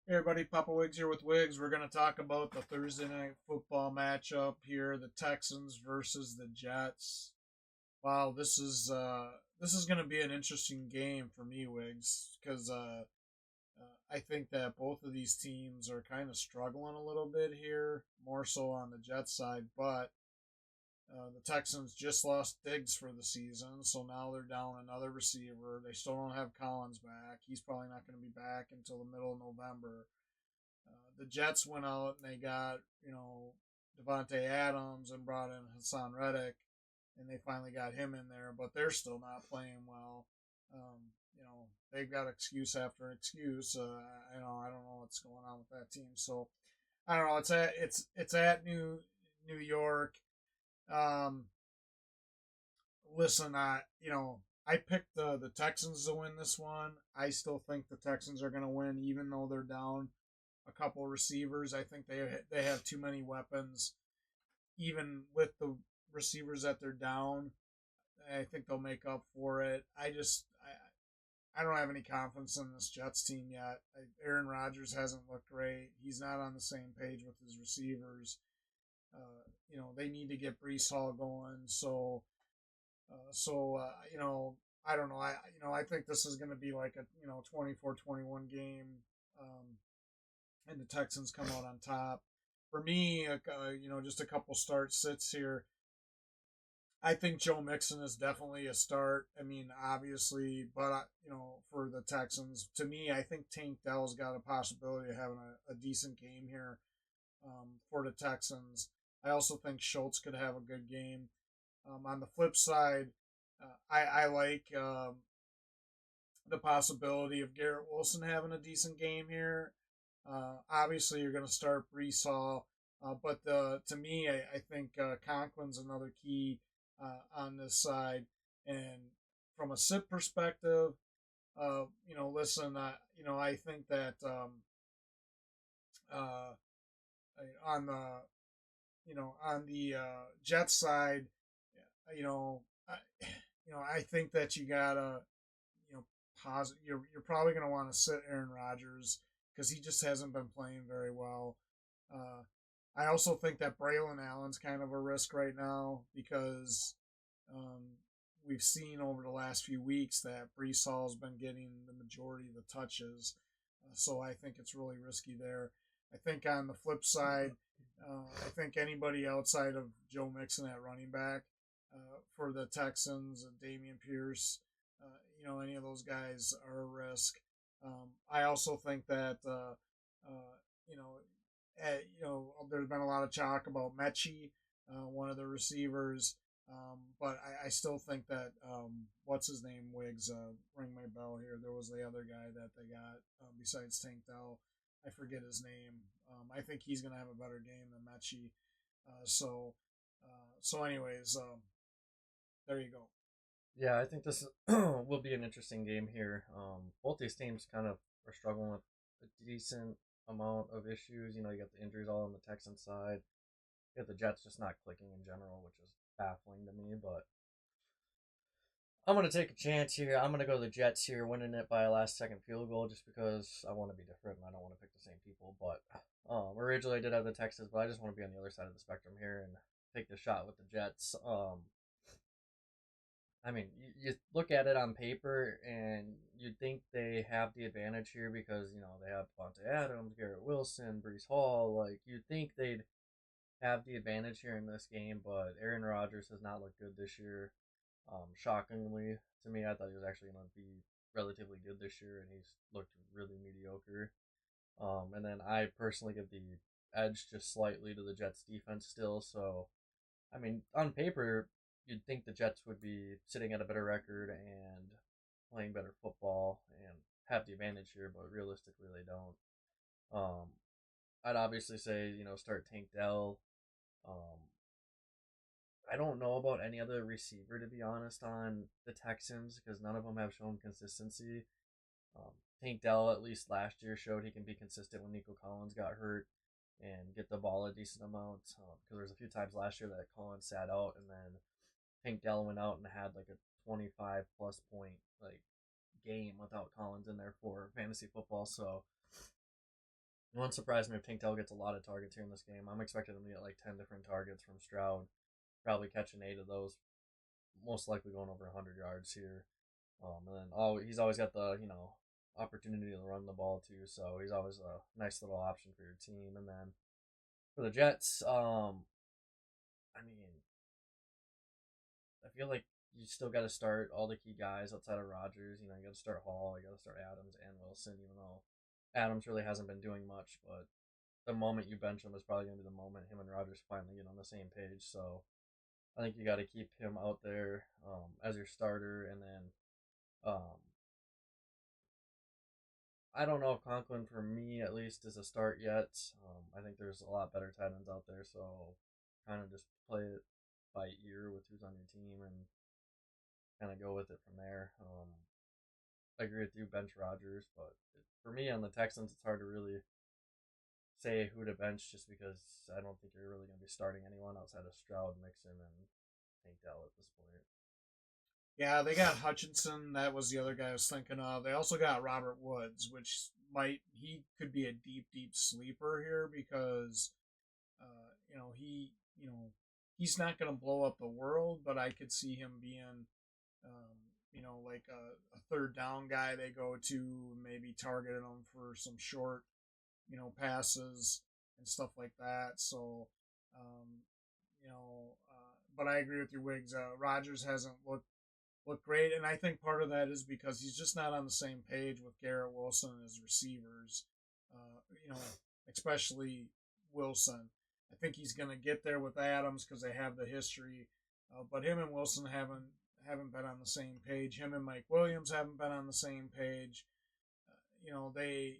Hey everybody, Papa Wigs here with Wigs. We're going to talk about the Thursday night football matchup here, the Texans versus the Jets. Wow, this is going to be an interesting game for me, Wigs, because I think that both of these teams are kind of struggling a little bit here, more so on the Jets side. But the Texans just lost Diggs for the season, so now they're down another receiver. They still don't have Collins back. He's probably not going to be back until the middle of November. The Jets went out and they got, Devontae Adams and brought in Hassan Reddick, and they finally got him in there, but they're still not playing well. They've got excuse after excuse. I don't know what's going on with that team. So I don't know. It's at New York. Um, Listen, I picked the Texans to win this one. I still think the Texans are going to win, even though they're down a couple receivers. I think they have too many weapons, even with the receivers that they're down. I think they'll make up for it. I don't have any confidence in this Jets team yet. Aaron Rodgers hasn't looked great. He's not on the same page with his receivers. They need to get Brees Hall going. I don't know. I think this is going to be like a 24-21 game. Um, and the Texans come out on top. For me, just a couple start sits here. I think Joe Mixon is definitely a start. I mean, obviously, but for the Texans, to me, I think Tank Dell's got a possibility of having a decent game here for the Texans. I also think Schultz could have a good game. On the flip side, I like the possibility of Garrett Wilson having a decent game here. Obviously, you're going to start Brees Hall, but to me, I think Conklin's another key on this side. And from a SIP perspective, listen, I think that uh, on the Jets side, you know, I, I think that you gotta, pause. You're probably gonna want to sit Aaron Rodgers because he just hasn't been playing very well. Uh, I also think that Braylon Allen's kind of a risk right now because um, we've seen over the last few weeks that Brees Hall's been getting the majority of the touches. So I think it's really risky there. I think on the flip side, I think anybody outside of Joe Mixon at running back for the Texans, Damian Pierce, any of those guys are a risk. I also think that uh, you know, there's been a lot of talk about Mechie, one of the receivers, but I still think that what's his name Wiggs ring my bell here. There was the other guy that they got besides Tank Dell. I forget his name. I think he's going to have a better game than Mechie. Anyways, there you go. Yeah, I think this will be an interesting game here. Both these teams kind of are struggling with a decent amount of issues. You got the injuries all on the Texans side. You got the Jets just not clicking in general, which is baffling to me. But I'm going to take a chance here. I'm going to go the Jets here, winning it by a last second field goal just because I want to be different and I don't want to pick the same people. But originally I did have the Texans, but I just want to be on the other side of the spectrum here and take the shot with the Jets. I mean, you look at it on paper and you'd think they have the advantage here because, they have Devontae Adams, Garrett Wilson, Brees Hall. Like, you'd think they'd have the advantage here in this game, but Aaron Rodgers has not looked good this year. Shockingly to me, I thought he was actually going to be relatively good this year, and he's looked really mediocre. And then I personally give the edge just slightly to the Jets defense still. So, I mean, on paper, you'd think the Jets would be sitting at a better record and playing better football and have the advantage here, but realistically, they don't. Um, I'd obviously say, start Tank Dell. Um, I don't know about any other receiver, to be honest, on the Texans because none of them have shown consistency. Um, Tank Dell, at least last year, showed he can be consistent when Nico Collins got hurt and get the ball a decent amount. Because there's a few times last year that Collins sat out, and then Tank Dell went out and had like a 25 plus point like game without Collins in there for fantasy football. So It won't surprise me if Tank Dell gets a lot of targets here in this game. I'm expecting him to get like 10 different targets from Stroud, probably catching 8 of those, most likely going over 100 yards here. And then he's always got the opportunity to run the ball too, so he's always a nice little option for your team. And then for the Jets, I mean, I feel like you still got to start all the key guys outside of Rodgers. You got to start Hall, you got to start Adams and Wilson, even though Adams really hasn't been doing much. But the moment you bench him is probably going to be the moment him and Rodgers finally get on the same page. So I think you got to keep him out there as your starter. And then um, I don't know if Conklin, for me at least, is a start yet. I think there's a lot better tight ends out there. So kind of just play it by ear with who's on your team and kind of go with it from there. I agree with you, bench Rodgers, but for me on the Texans, it's hard to really say who to bench just because I don't think you're really going to be starting anyone outside of Stroud, Mixon, and Tank Dell at this point. Yeah, they got Hutchinson. That was the other guy I was thinking of. They also got Robert Woods, which he could be a deep, deep sleeper here because, he, he's not going to blow up the world, but I could see him being, like a third down guy they go to, maybe targeting him for some short, passes and stuff like that. So, um, but I agree with you, Wiggs. Rodgers hasn't looked great, and I think part of that is because he's just not on the same page with Garrett Wilson and his receivers. You know, especially Wilson. I think he's going to get there with Adams because they have the history, but him and Wilson haven't been on the same page. Him and Mike Williams haven't been on the same page. They,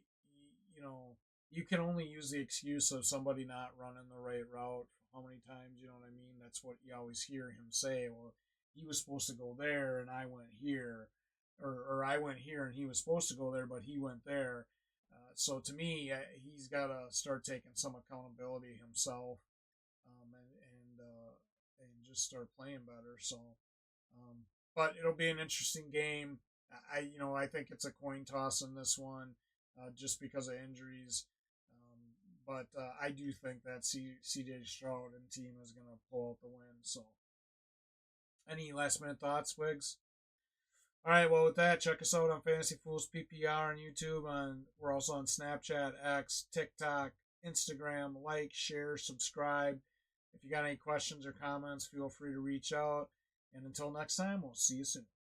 you know, you can only use the excuse of somebody not running the right route. How many times, you know what I mean? That's what you always hear him say. Well, he was supposed to go there and I went here, or I went here and he was supposed to go there, but he went there. So to me, he's got to start taking some accountability himself, and just start playing better. So, um, but it'll be an interesting game. I think it's a coin toss in this one, just because of injuries. But I do think that CJ Stroud and team is going to pull out the win. So, any last minute thoughts, Wiggs? All right, well, with that, check us out on Fantasy Fools PPR on YouTube. We're also on Snapchat, X, TikTok, Instagram. Like, share, subscribe. If you got any questions or comments, feel free to reach out. And until next time, we'll see you soon.